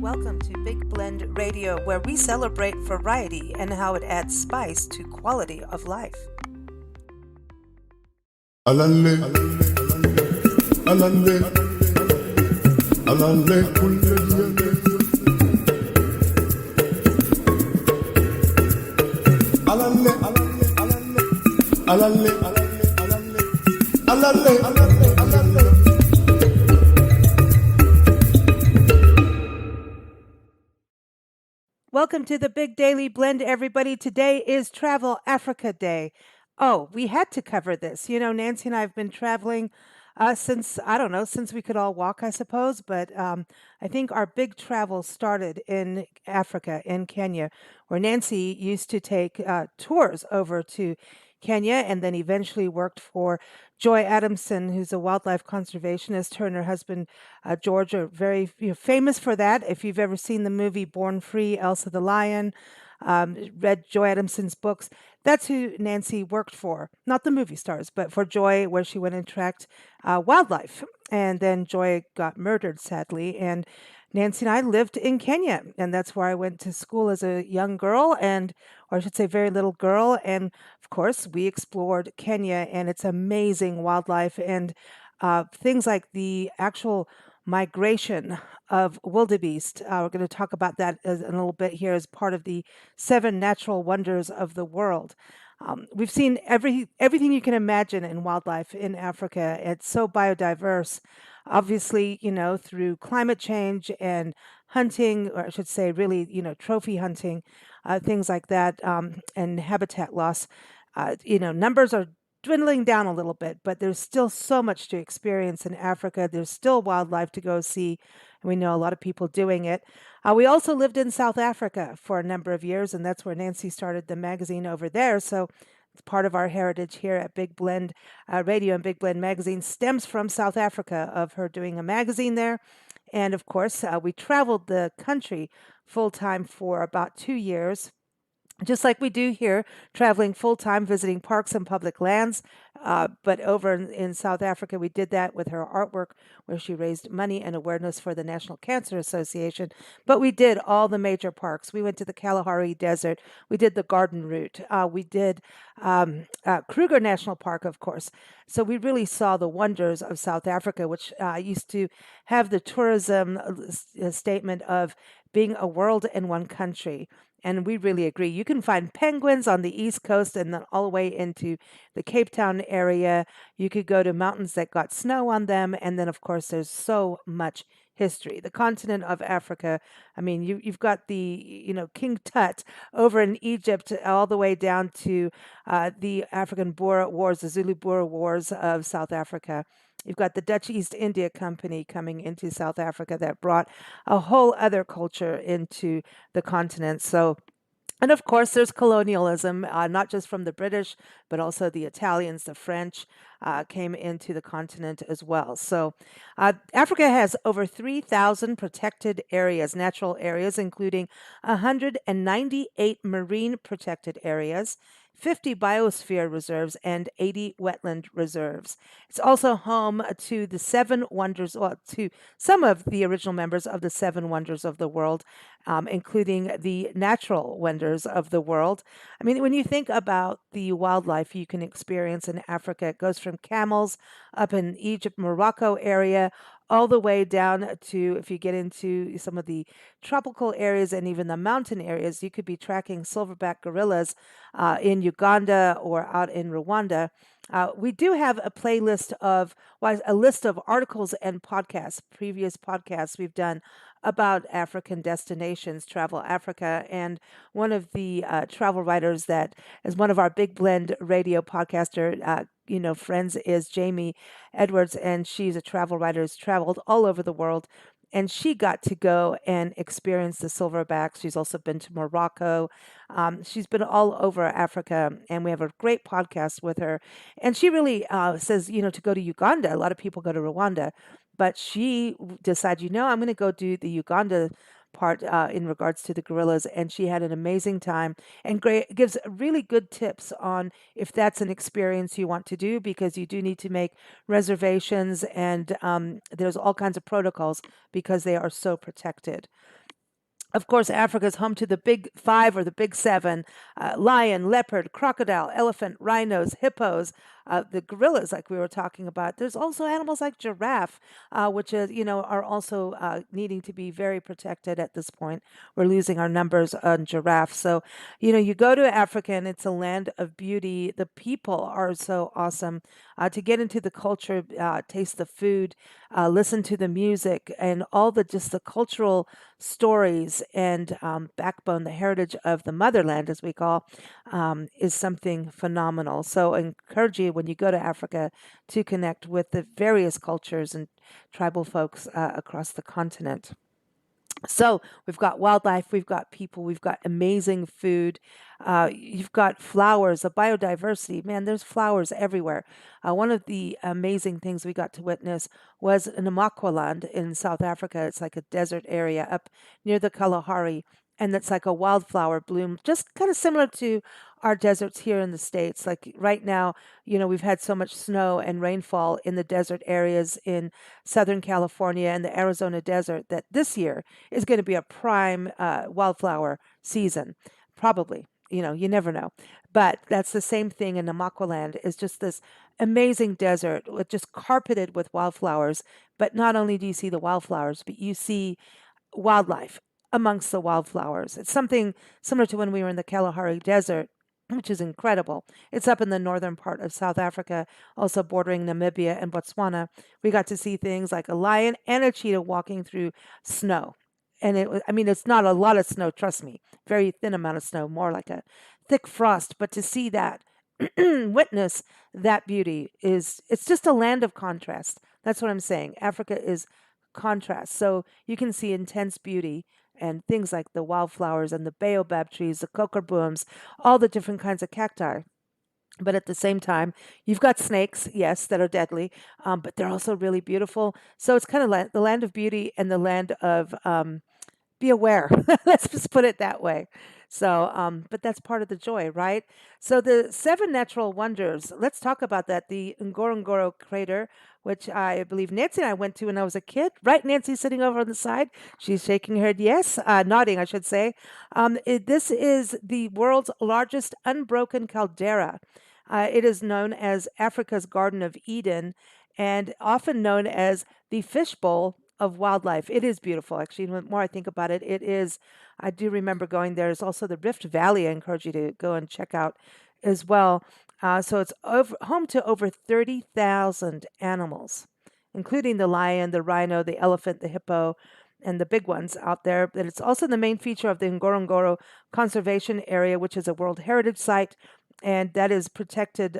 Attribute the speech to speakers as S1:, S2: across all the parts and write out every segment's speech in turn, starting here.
S1: Welcome to Big Blend Radio, where we celebrate variety and how it adds spice to quality of life.
S2: Alalle, alalle, alalle, kulle alalle, alalle, alalle, alalle.
S1: Welcome to the Big Daily Blend, everybody. Today is Travel Africa Day. Oh, we had to cover this. You know, Nancy and I have been traveling since we could all walk, I suppose. But I think our big travel started in Africa, in Kenya, where Nancy used to take tours over to Kenya and then eventually worked for Joy Adamson, who's a wildlife conservationist. Her and her husband, George, are very famous for that. If you've ever seen the movie Born Free, Elsa the Lion, read Joy Adamson's books, that's who Nancy worked for. Not the movie stars, but for Joy, where she went and tracked wildlife. And then Joy got murdered, sadly. And Nancy and I lived in Kenya, and that's where I went to school as a young girl, or I should say, very little girl. And of course, we explored Kenya and its amazing wildlife and things like the actual migration of wildebeest. We're going to talk about that in a little bit here as part of the 7 natural wonders of the world. We've seen everything you can imagine in wildlife in Africa. It's so biodiverse. Obviously, through climate change and hunting, or I should say, really, trophy hunting, things like that, and habitat loss. Numbers are dwindling down a little bit, but there's still so much to experience in Africa. There's still wildlife to go see, and we know a lot of people doing it. We also lived in South Africa for a number of years, and that's where Nancy started the magazine over there. So it's part of our heritage here at Big Blend Radio, and Big Blend Magazine stems from South Africa, of her doing a magazine there. And of course, we traveled the country full time for about 2 years, just like we do here, traveling full-time, visiting parks and public lands. But over in South Africa, we did that with her artwork, where she raised money and awareness for the National Cancer Association. But we did all the major parks. We went to the Kalahari Desert. We did the Garden Route. We did Kruger National Park, of course. So we really saw the wonders of South Africa, which used to have the tourism statement of being a world in one country. And we really agree. You can find penguins on the East Coast and then all the way into the Cape Town area. You could go to mountains that got snow on them. And then, of course, there's so much history. The continent of Africa, I mean, you've got the, King Tut over in Egypt, all the way down to the African Boer Wars, the Zulu Boer Wars of South Africa. You've got the Dutch East India Company coming into South Africa that brought a whole other culture into the continent. And of course, there's colonialism, not just from the British, but also the Italians, the French came into the continent as well. So Africa has over 3,000 protected areas, natural areas, including 198 marine protected areas, 50 biosphere reserves, and 80 wetland reserves. It's also home to the 7 wonders, to some of the original members of the 7 wonders of the world, including the natural wonders of the world. I mean, when you think about the wildlife you can experience in Africa, it goes from camels up in Egypt, Morocco area, all the way down to, if you get into some of the tropical areas and even the mountain areas, you could be tracking silverback gorillas in Uganda or out in Rwanda. We do have a a list of articles and podcasts, previous podcasts we've done about African destinations, Travel Africa. And one of the travel writers that is one of our Big Blend Radio podcaster, friends, is Jamie Edwards, and she's a travel writer who's traveled all over the world. And she got to go and experience the silverbacks. She's also been to Morocco. She's been all over Africa, and we have a great podcast with her. And she really says, to go to Uganda. A lot of people go to Rwanda, but she decided, I'm going to go do the Uganda part in regards to the gorillas, and she had an amazing time and gives really good tips on if that's an experience you want to do, because you do need to make reservations, and there's all kinds of protocols because they are so protected. Of course, Africa is home to the big five or the big seven: lion, leopard, crocodile, elephant, rhinos, hippos, the gorillas, like we were talking about. There's also animals like giraffe, which is, are also needing to be very protected at this point. We're losing our numbers on giraffe. So, you go to Africa and it's a land of beauty. The people are so awesome. To get into the culture, taste the food, listen to the music, and all the just the cultural stories and backbone, the heritage of the motherland, as we call, is something phenomenal. So I encourage you when you go to Africa to connect with the various cultures and tribal folks across the continent. So we've got wildlife, we've got people, we've got amazing food. You've got flowers, the biodiversity. Man, there's flowers everywhere. One of the amazing things we got to witness was in Namaqualand in South Africa. It's like a desert area up near the Kalahari, and it's like a wildflower bloom, just kind of similar to our deserts here in the States. Like right now, we've had so much snow and rainfall in the desert areas in Southern California and the Arizona desert that this year is going to be a prime wildflower season, probably. You never know. But that's the same thing in Namaqualand, is just this amazing desert with just carpeted with wildflowers. But not only do you see the wildflowers, but you see wildlife amongst the wildflowers. It's something similar to when we were in the Kalahari Desert, which is incredible. It's up in the northern part of South Africa, also bordering Namibia and Botswana. We got to see things like a lion and a cheetah walking through snow. And I mean, it's not a lot of snow, trust me, very thin amount of snow, more like a thick frost. But to see that, witness that beauty, it's just a land of contrast. That's what I'm saying. Africa is contrast. So you can see intense beauty and things like the wildflowers and the baobab trees, the cocoa booms, all the different kinds of cacti. But at the same time, you've got snakes, yes, that are deadly, but they're also really beautiful. So it's kind of like the land of beauty and the land of be aware. Let's just put it that way. So, but that's part of the joy, right? So the seven natural wonders. Let's talk about that. The Ngorongoro Crater, which I believe Nancy and I went to when I was a kid. Right, Nancy, sitting over on the side. She's shaking her head yes, nodding, I should say. This is the world's largest unbroken caldera. It is known as Africa's Garden of Eden, and often known as the fishbowl of wildlife. It is beautiful, actually. The more I think about it, it is. I do remember going there. There's also the Rift Valley. I encourage you to go and check out as well. So it's home to over 30,000 animals, including the lion, the rhino, the elephant, the hippo, and the big ones out there. But it's also the main feature of the Ngorongoro Conservation Area, which is a World Heritage Site, and that is protected.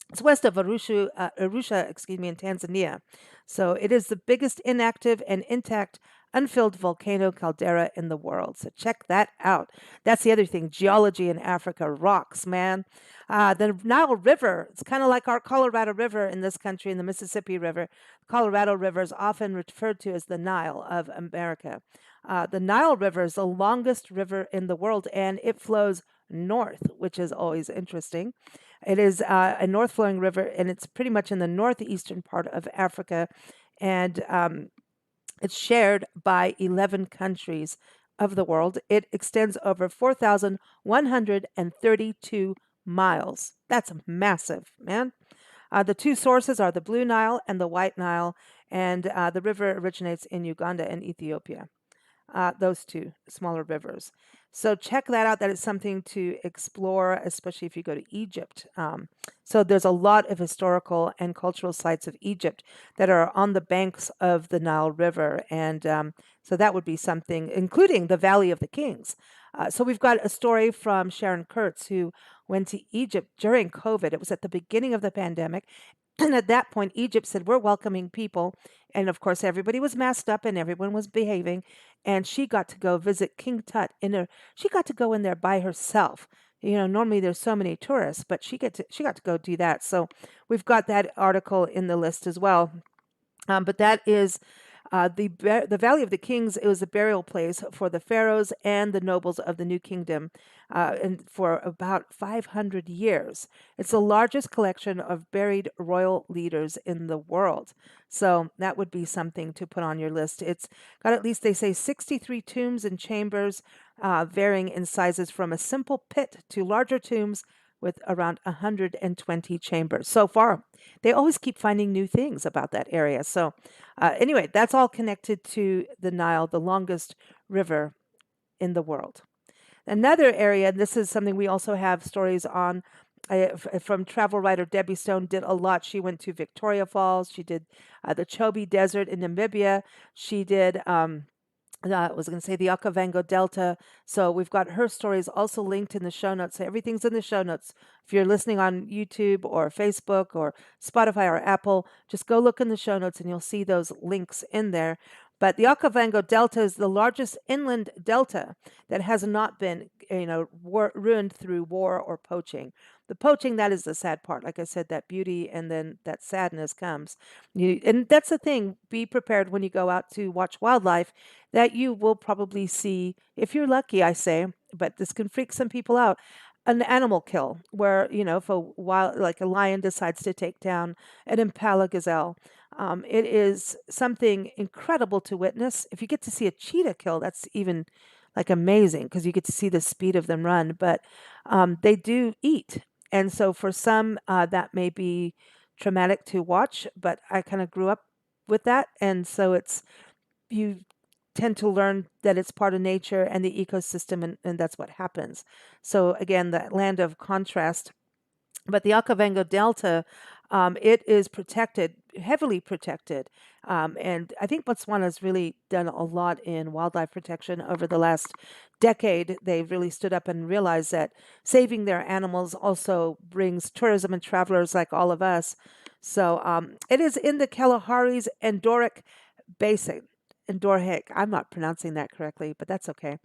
S1: It's west of Arusha, excuse me, in Tanzania. So it is the biggest inactive and intact unfilled volcano caldera in the world. So check that out. That's the other thing. Geology in Africa rocks, man. The Nile River, it's kind of like our Colorado River in this country, and the Mississippi River. Colorado River is often referred to as the Nile of America. The Nile River is the longest river in the world, and it flows north, which is always interesting. It is a north flowing river, and it's pretty much in the northeastern part of Africa. And it's shared by 11 countries of the world. It extends over 4,132 miles. That's massive, man. The two sources are the Blue Nile and the White Nile, and the river originates in Uganda and Ethiopia, those two smaller rivers. So check that out. That is something to explore, especially if you go to Egypt. So there's a lot of historical and cultural sites of Egypt that are on the banks of the Nile River. And so that would be something, including the Valley of the Kings. So we've got a story from Sharon Kurtz, who went to Egypt during COVID. It was at the beginning of the pandemic. And at that point, Egypt said, we're welcoming people. And of course, everybody was masked up and everyone was behaving. And she got to go visit King Tut she got to go in there by herself. Normally there's so many tourists, but she got to go do that. So we've got that article in the list as well. But that is The Valley of the Kings, it was a burial place for the pharaohs and the nobles of the New Kingdom, and for about 500 years. It's the largest collection of buried royal leaders in the world. So that would be something to put on your list. It's got, at least they say, 63 tombs and chambers, varying in sizes from a simple pit to larger tombs with around 120 chambers. So far, they always keep finding new things about that area. So, anyway, that's all connected to the Nile, the longest river in the world. Another area, and this is something we also have stories on, from travel writer Debbie Stone, did a lot. She went to Victoria Falls. She did the Chobe Desert in Namibia. She did I was going to say the Okavango Delta. So we've got her stories also linked in the show notes. So everything's in the show notes. If you're listening on YouTube or Facebook or Spotify or Apple, just go look in the show notes and you'll see those links in there. But the Okavango Delta is the largest inland delta that has not been, ruined through war or poaching. The poaching, that is the sad part. Like I said, that beauty and then that sadness comes. And that's the thing. Be prepared when you go out to watch wildlife, that you will probably see, if you're lucky, I say, but this can freak some people out, an animal kill where, if a wild, like a lion decides to take down an impala gazelle. It is something incredible to witness. If you get to see a cheetah kill, that's even like amazing because you get to see the speed of them run, but they do eat. And so for some, that may be traumatic to watch, but I kind of grew up with that. And so you tend to learn that it's part of nature and the ecosystem, and that's what happens. So again, the land of contrast. But the Okavango Delta, it is protected, heavily protected. And I think Botswana's really done a lot in wildlife protection over the last decade. They've really stood up and realized that saving their animals also brings tourism and travelers like all of us. So it is in the Kalahari's Endoric Basin. Endorheic. I'm not pronouncing that correctly, but that's okay.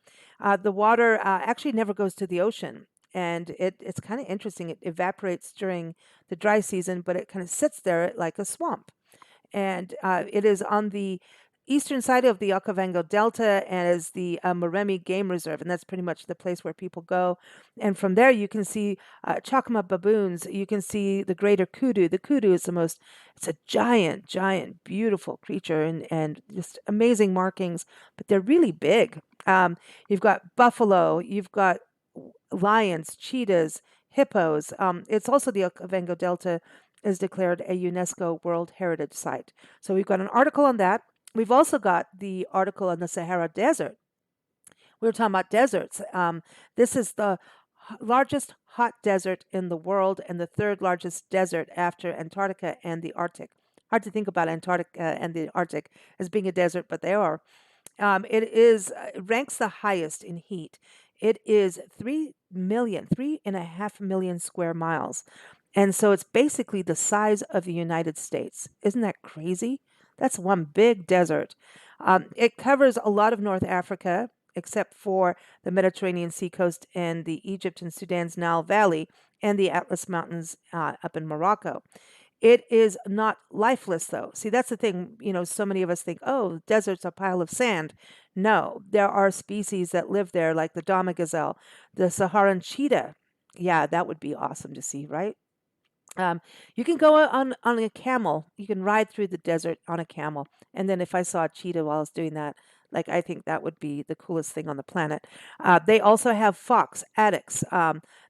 S1: The water actually never goes to the ocean, and it's kind of interesting. It evaporates during the dry season, but it kind of sits there like a swamp. And it is on the eastern side of the Okavango Delta and is the Moremi Game Reserve, and that's pretty much the place where people go. And from there, you can see chacma baboons. You can see the greater kudu. The kudu is it's a giant, giant, beautiful creature and just amazing markings, but they're really big. You've got buffalo, you've got lions, cheetahs, hippos. It's also the Okavango Delta is declared a UNESCO World Heritage Site. So we've got an article on that. We've also got the article on the Sahara Desert. We were talking about deserts. This is the largest hot desert in the world and the third largest desert after Antarctica and the Arctic. Hard to think about Antarctica and the Arctic as being a desert, but they are. It ranks the highest in heat. It is 3.5 million square miles. And so it's basically the size of the United States. Isn't that crazy? That's one big desert. It covers a lot of North Africa, except for the Mediterranean seacoast and the Egypt and Sudan's Nile Valley and the Atlas Mountains up in Morocco. It is not lifeless, though. See, that's the thing. So many of us think, oh, desert's a pile of sand. No, there are species that live there, like the Dama gazelle, the Saharan cheetah. Yeah, that would be awesome to see, right? You can go on a camel. You can ride through the desert on a camel. And then if I saw a cheetah while I was doing that, like I think that would be the coolest thing on the planet. They also have fox, addax.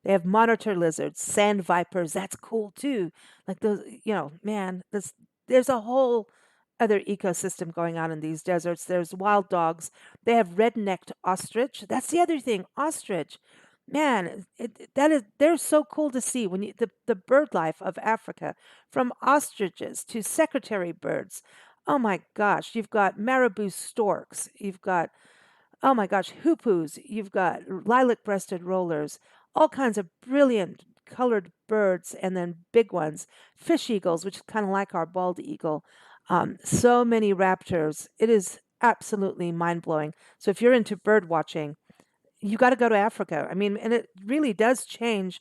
S1: They have monitor lizards, sand vipers. That's cool too. Like those, man, there's a whole other ecosystem going on in these deserts. There's wild dogs. They have red-necked ostrich. That's the other thing, ostrich. Man, they're so cool to see when the bird life of Africa, from ostriches to secretary birds. Oh my gosh, you've got marabou storks, you've got, oh my gosh, hoopoes, you've got lilac-breasted rollers, all kinds of brilliant colored birds, and then big ones, fish eagles, which is kind of like our bald eagle. So many raptors. It is absolutely mind-blowing. So if you're into bird watching, you got to go to Africa. I mean, and it really does change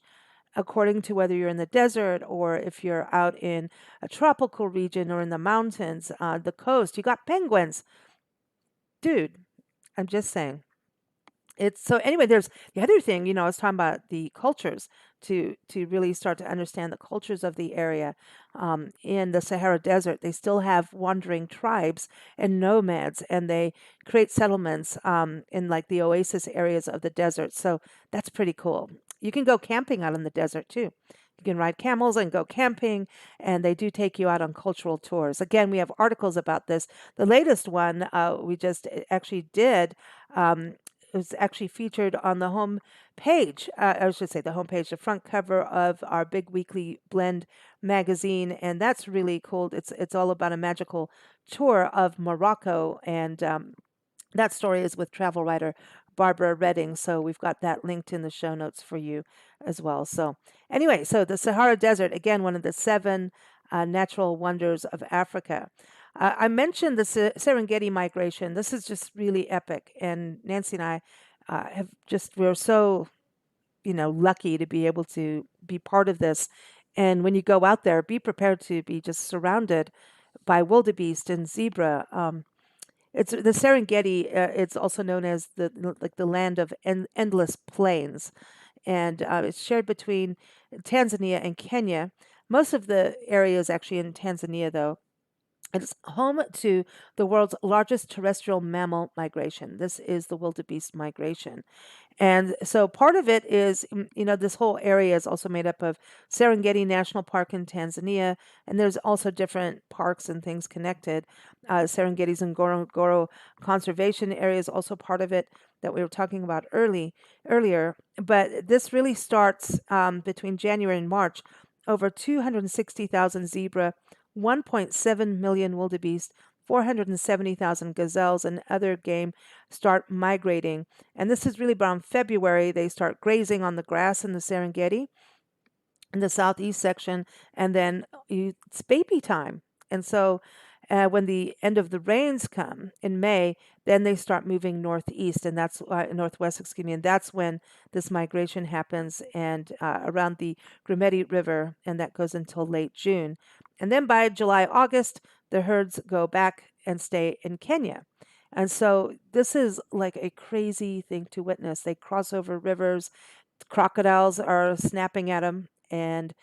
S1: according to whether you're in the desert or if you're out in a tropical region or in the mountains, the coast. You got penguins, dude. I'm just saying. It's so anyway, there's the other thing, I was talking about the cultures to really start to understand the cultures of the area. In the Sahara Desert, they still have wandering tribes and nomads, and they create settlements in like the oasis areas of the desert. So that's pretty cool. You can go camping out in the desert too. You can ride camels and go camping, and they do take you out on cultural tours. Again, we have articles about this. The latest one we just actually did. It was actually featured on the home page. I should say the home page, the front cover of our big weekly blend magazine, and that's really cool. It's all about a magical tour of Morocco, and that story is with travel writer Barbara Redding. So we've got that linked in the show notes for you as well. So anyway, so the Sahara Desert, again, one of the seven natural wonders of Africa. I mentioned the Serengeti migration. This is just really epic. And Nancy and I we're so, lucky to be able to be part of this. And when you go out there, be prepared to be just surrounded by wildebeest and zebra. It's the Serengeti. It's also known as the land of endless plains, and it's shared between Tanzania and Kenya. Most of the area is actually in Tanzania, though. It's home to the world's largest terrestrial mammal migration. This is the wildebeest migration. And so part of it is, this whole area is also made up of Serengeti National Park in Tanzania, and there's also different parks and things connected. Serengeti's Ngorongoro Conservation Area is also part of it that we were talking about earlier. But this really starts between January and March. Over 260,000 zebra, 1.7 million wildebeest, 470,000 gazelles, and other game start migrating. And this is really around February. They start grazing on the grass in the Serengeti in the southeast section, and then it's baby time. And so when the end of the rains come in May, then they start moving northeast, and that's northwest, excuse me, and that's when this migration happens, and around the Grumeti River, and that goes until late June. And then by July, August, the herds go back and stay in Kenya. And so this is like a crazy thing to witness. They cross over rivers, crocodiles are snapping at them, and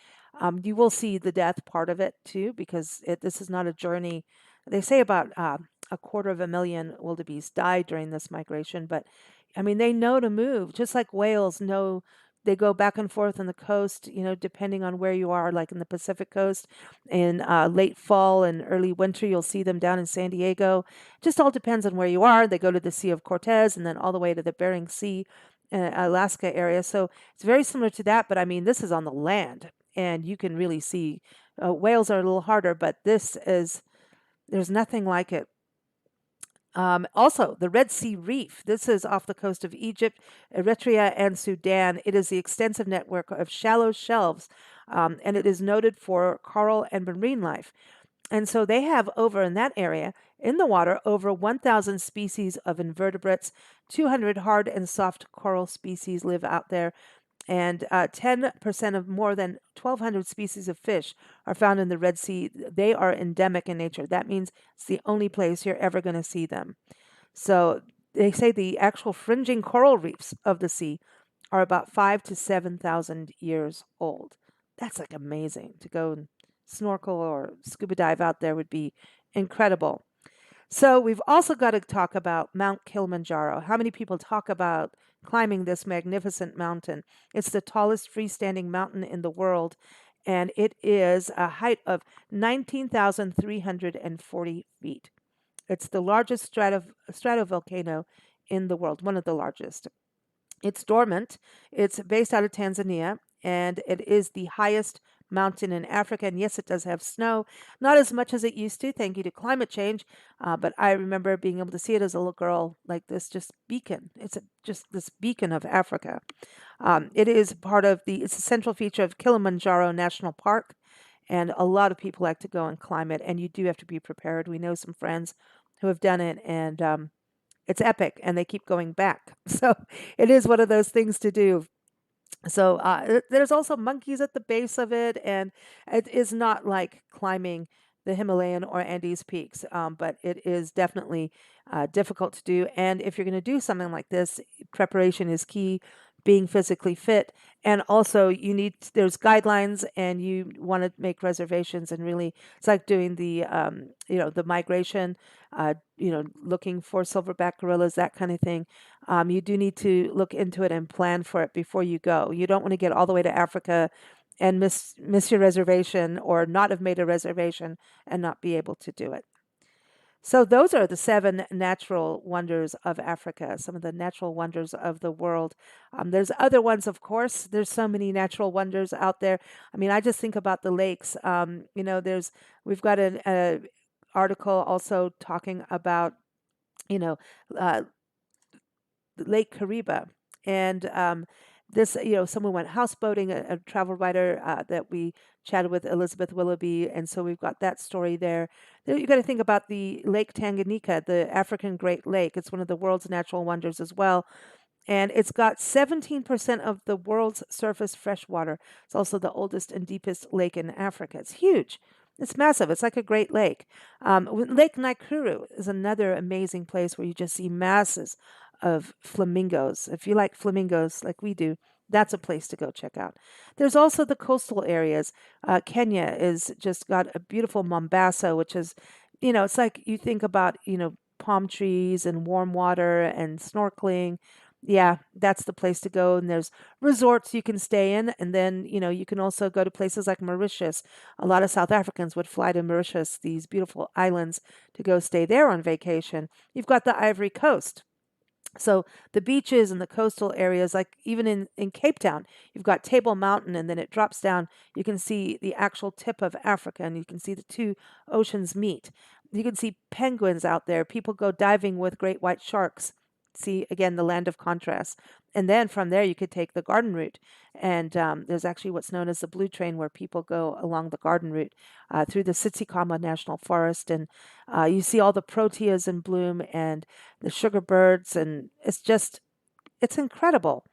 S1: you will see the death part of it too, because this is not a journey. They say about 250,000 wildebeest die during this migration, but I mean they know to move, just like whales know. They go back and forth on the coast, depending on where you are, like in the Pacific coast. In late fall and early winter, you'll see them down in San Diego. Just all depends on where you are. They go to the Sea of Cortez and then all the way to the Bering Sea, Alaska area. So it's very similar to that, but I mean, this is on the land, and you can really see whales are a little harder, but there's nothing like it. Also, the Red Sea Reef. This is off the coast of Egypt, Eritrea, and Sudan. It is the extensive network of shallow shelves, and it is noted for coral and marine life. And so they have over in that area, in the water, over 1,000 species of invertebrates. 200 hard and soft coral species live out there, and 10% of more than 1,200 species of fish are found in the Red Sea. They are endemic in nature. That means it's the only place you're ever going to see them. So they say the actual fringing coral reefs of the sea are about 5 to 7,000 years old. That's like amazing. To go and snorkel or scuba dive out there would be incredible. So we've also got to talk about Mount Kilimanjaro. How many people talk about climbing this magnificent mountain? It's the tallest freestanding mountain in the world, and it is a height of 19,340 feet. It's the largest stratovolcano in the world, one of the largest. It's dormant. It's based out of Tanzania, and it is the highest mountain in Africa. And yes, it does have snow, not as much as it used to, thank you to climate change. But I remember being able to see it as a little girl, like this, just beacon. Just this beacon of Africa. It is it's a central feature of Kilimanjaro National Park, and a lot of people like to go and climb it. And you do have to be prepared. We know some friends who have done it, and it's epic, and they keep going back. So it is one of those things to do. So there's also monkeys at the base of it, and it is not like climbing the Himalayan or Andes peaks, but it is definitely difficult to do. And if you're going to do something like this, preparation is key. Being physically fit, and also there's guidelines, and you want to make reservations. And really, it's like doing the migration, looking for silverback gorillas, that kind of thing. You do need to look into it and plan for it before you go. You don't want to get all the way to Africa and miss your reservation, or not have made a reservation and not be able to do it. So those are the seven natural wonders of Africa, some of the natural wonders of the world. There's other ones, of course. There's so many natural wonders out there. I mean, I just think about the lakes. We've got an article also talking about, you know, uh, Lake Kariba. And someone went houseboating, a travel writer that we chatted with, Elizabeth Willoughby. And so we've got that story there. Then you got to think about the Lake Tanganyika, the African Great Lake. It's one of the world's natural wonders as well, and it's got 17% of the world's surface fresh water. It's also the oldest and deepest lake in Africa. It's huge. It's massive. It's like a great lake. Lake Nakuru is another amazing place where you just see masses of flamingos. If you like flamingos like we do, that's a place to go check out. There's also the coastal areas. Kenya is just got a beautiful Mombasa, which is, it's like you think about, palm trees and warm water and snorkeling. Yeah, that's the place to go. And there's resorts you can stay in. And then, you can also go to places like Mauritius. A lot of South Africans would fly to Mauritius, these beautiful islands, to go stay there on vacation. You've got the Ivory Coast. So the beaches and the coastal areas, like even in Cape Town, you've got Table Mountain, and then it drops down. You can see the actual tip of Africa, and you can see the two oceans meet. You can see penguins out there. People go diving with great white sharks. See, again, the land of contrast. And then from there, you could take the garden route. And there's actually what's known as the Blue Train, where people go along the garden route through the Tsitsikamma National Forest. And you see all the proteas in bloom and the sugar birds. And it's incredible.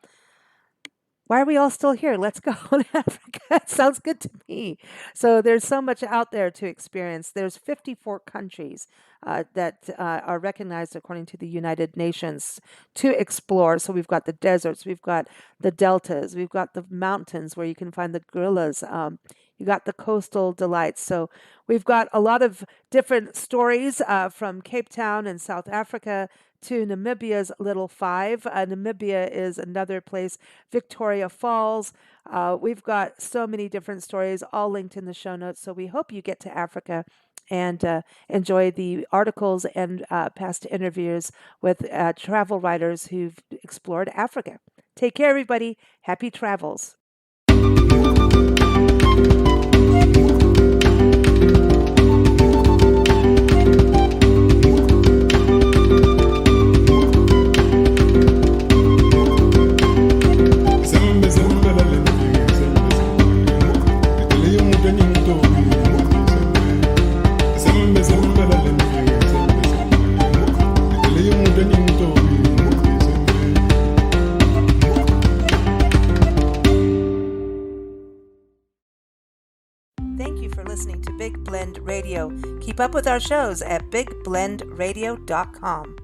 S1: Why are we all still here? Let's go to Africa. It sounds good to me. So there's so much out there to experience. There's 54 countries that are recognized according to the United Nations to explore. So we've got the deserts, we've got the deltas, we've got the mountains where you can find the gorillas. You got the coastal delights. So we've got a lot of different stories from Cape Town in South Africa to Namibia's Little Five. Namibia is another place, Victoria Falls. We've got so many different stories, all linked in the show notes. So we hope you get to Africa and enjoy the articles and past interviews with travel writers who've explored Africa. Take care, everybody. Happy travels. Thank you for listening to Big Blend Radio. Keep up with our shows at bigblendradio.com.